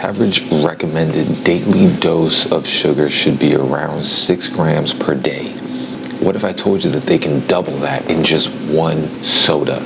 average recommended daily dose of sugar should be around 6 grams per day. What if I told you that they can double that in just one soda?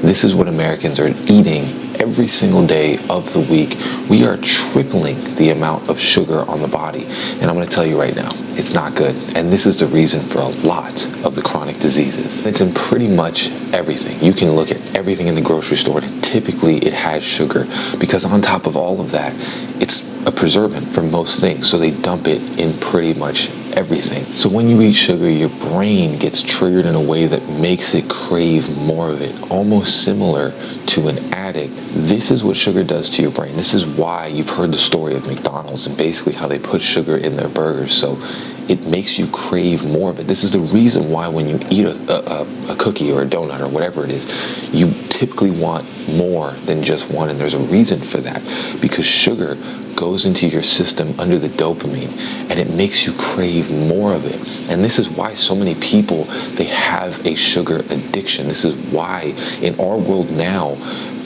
This is what Americans are eating every single day of the week. We are tripling the amount of sugar on the body. And I'm going to tell you right now, it's not good. And this is the reason for a lot of the chronic diseases. It's in pretty much everything. You can look at everything in the grocery store, and typically it has sugar, because on top of all of that, it's a preservative for most things. So they dump it in pretty much everything. So when you eat sugar, your brain gets triggered in a way that makes it crave more of it, almost similar to an addict. This is what sugar does to your brain. This is why you've heard the story of McDonald's and basically how they put sugar in their burgers. So it makes you crave more of it. This is the reason why when you eat a cookie or a donut or whatever it is, you typically want more than just one. And there's a reason for that, because sugar goes into your system under the dopamine and it makes you crave more of it. And this is why so many people, they have a sugar addiction. This is why in our world now,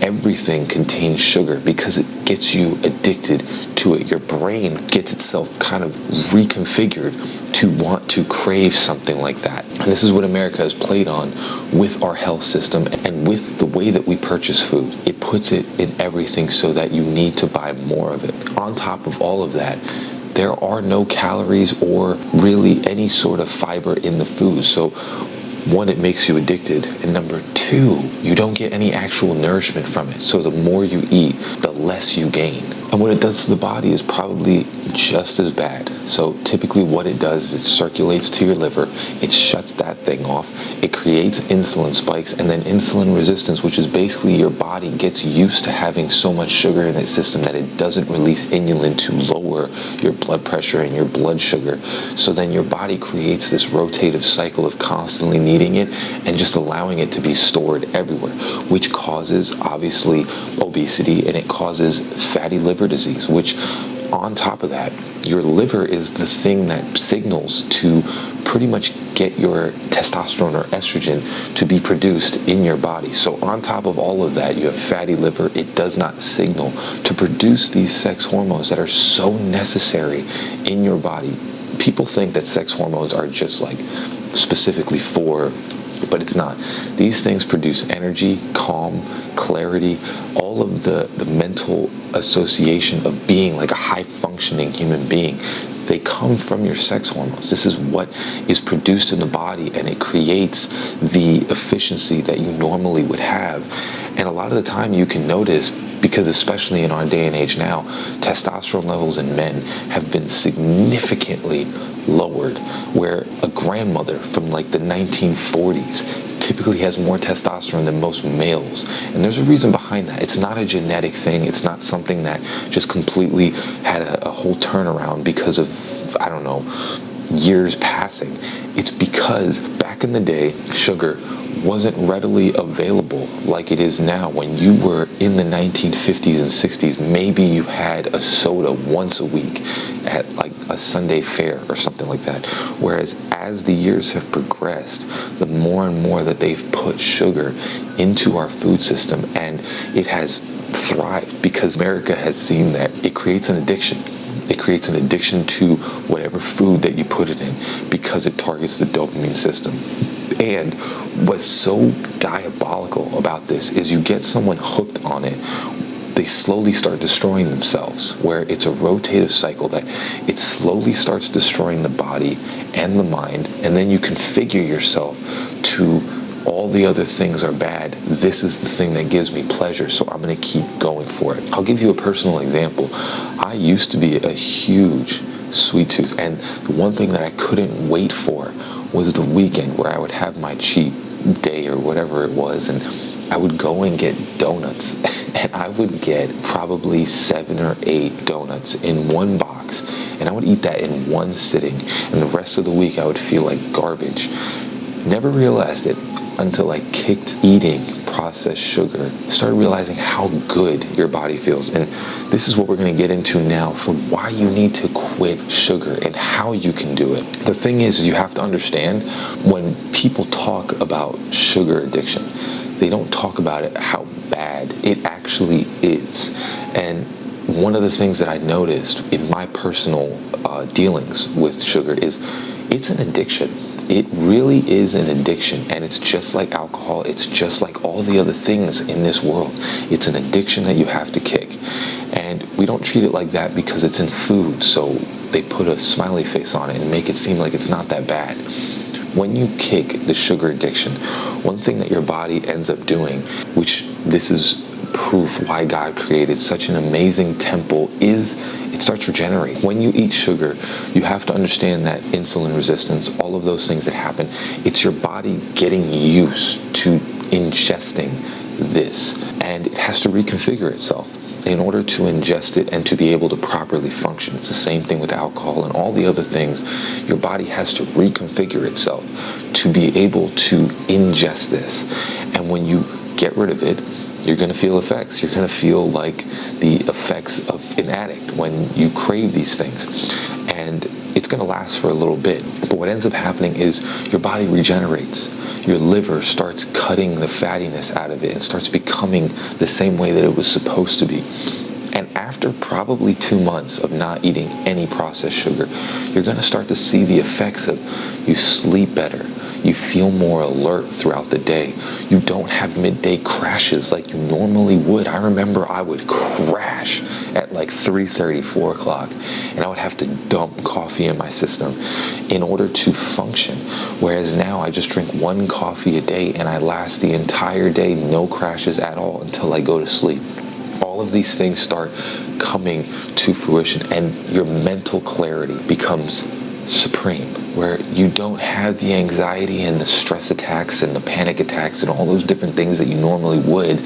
everything contains sugar, because it gets you addicted to it. Your brain gets itself kind of reconfigured to want to crave something like that. And this is what America has played on with our health system and with the way that we purchase food. It puts it in everything so that you need to buy more of it. On top of all of that, there are no calories or really any sort of fiber in the food. So one, it makes you addicted, and number two, you don't get any actual nourishment from it. So the more you eat, the less you gain. And what it does to the body is probably just as bad. So typically what it does is it circulates to your liver, it shuts that thing off, it creates insulin spikes, and then insulin resistance, which is basically your body gets used to having so much sugar in its system that it doesn't release insulin to lower your blood pressure and your blood sugar. So then your body creates this rotative cycle of constantly needing it and just allowing it to be stored everywhere, which causes obviously obesity, and it causes fatty liver disease, which on top of that, your liver is the thing that signals to pretty much get your testosterone or estrogen to be produced in your body. So on top of all of that, you have fatty liver. It does not signal to produce these sex hormones that are so necessary in your body. People think that sex hormones are just like specifically for, but it's not. These things produce energy, calm, clarity, all of the mental association of being like a high-functioning human being. They come from your sex hormones. This is what is produced in the body, and it creates the efficiency that you normally would have. And a lot of the time you can notice, because especially in our day and age now, testosterone levels in men have been significantly lowered, where a grandmother from like the 1940s typically has more testosterone than most males. And there's a reason behind that. It's not a genetic thing. It's not something that just completely had a whole turnaround because of, I don't know, years passing. It's because back in the day, sugar wasn't readily available like it is now. When you were in the 1950s and 60s, maybe you had a soda once a week at like a Sunday fair or something like that. Whereas as the years have progressed, the more and more that they've put sugar into our food system, and it has thrived because America has seen that it creates an addiction. It creates an addiction to whatever food that you put it in, because it targets the dopamine system. And what's so diabolical about this is you get someone hooked on it, they slowly start destroying themselves, where it's a rotative cycle that it slowly starts destroying the body and the mind, and then you configure yourself to all the other things are bad. This is the thing that gives me pleasure, so I'm going to keep going for it. I'll give you a personal example. I used to be a huge sweet tooth, and the one thing that I couldn't wait for was the weekend where I would have my cheat day or whatever it was, and I would go and get donuts, and I would get probably 7 or 8 donuts in one box, and I would eat that in one sitting, and the rest of the week I would feel like garbage. Never realized it until I kicked eating processed sugar, started realizing how good your body feels. And this is what we're going to get into now for why you need to quit sugar and how you can do it. The thing is, you have to understand, when people talk about sugar addiction, they don't talk about it how bad it actually is. And one of the things that I noticed in my personal dealings with sugar is it's an addiction. It really is an addiction, and it's just like alcohol. It's just like all the other things in this world. It's an addiction that you have to kick. And we don't treat it like that because it's in food, so they put a smiley face on it and make it seem like it's not that bad. When you kick the sugar addiction, one thing that your body ends up doing, which this is proof why God created such an amazing temple, is it starts regenerating. When you eat sugar, you have to understand that insulin resistance, all of those things that happen, it's your body getting used to ingesting this, and it has to reconfigure itself in order to ingest it and to be able to properly function. It's the same thing with alcohol and all the other things. Your body has to reconfigure itself to be able to ingest this. And when you get rid of it, you're going to feel effects. You're going to feel like the effects of an addict when you crave these things. And it's going to last for a little bit. But what ends up happening is your body regenerates. Your liver starts cutting the fattiness out of it and starts becoming the same way that it was supposed to be. And after probably 2 months of not eating any processed sugar, you're going to start to see the effects of you sleep better. You feel more alert throughout the day. You don't have midday crashes like you normally would. I remember I would crash at like 3:30, 4 o'clock, and I would have to dump coffee in my system in order to function. Whereas now I just drink 1 coffee a day and I last the entire day, no crashes at all until I go to sleep. All of these things start coming to fruition, and your mental clarity becomes supreme, where you don't have the anxiety and the stress attacks and the panic attacks and all those different things that you normally would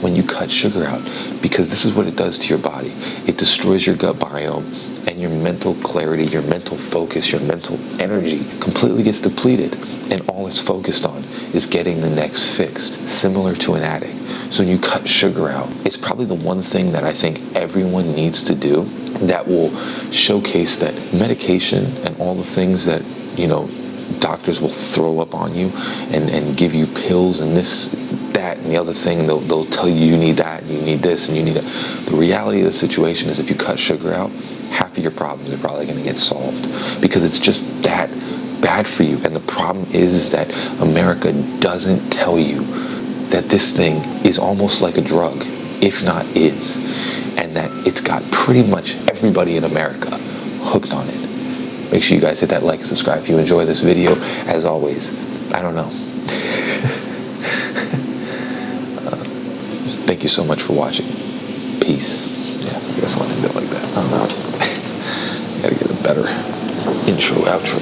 when you cut sugar out. Because this is what it does to your body. It destroys your gut biome, and your mental clarity, your mental focus, your mental energy completely gets depleted, and all it's focused on is getting the next fix, similar to an addict. So when you cut sugar out, it's probably the one thing that I think everyone needs to do that will showcase that medication and all the things that, doctors will throw up on you and give you pills and this, that, and the other thing. They'll tell you you need that, and you need this, and you need that. The reality of the situation is if you cut sugar out, half of your problems are probably going to get solved, because it's just that bad for you. And the problem is that America doesn't tell you that this thing is almost like a drug, if not is, and that it's got pretty much everybody in America hooked on it. Make sure you guys hit that like and subscribe if you enjoy this video. As always, I don't know. Thank you so much for watching. Peace. Yeah, I guess I'll end it like that. I don't know. Gotta get a better intro, outro.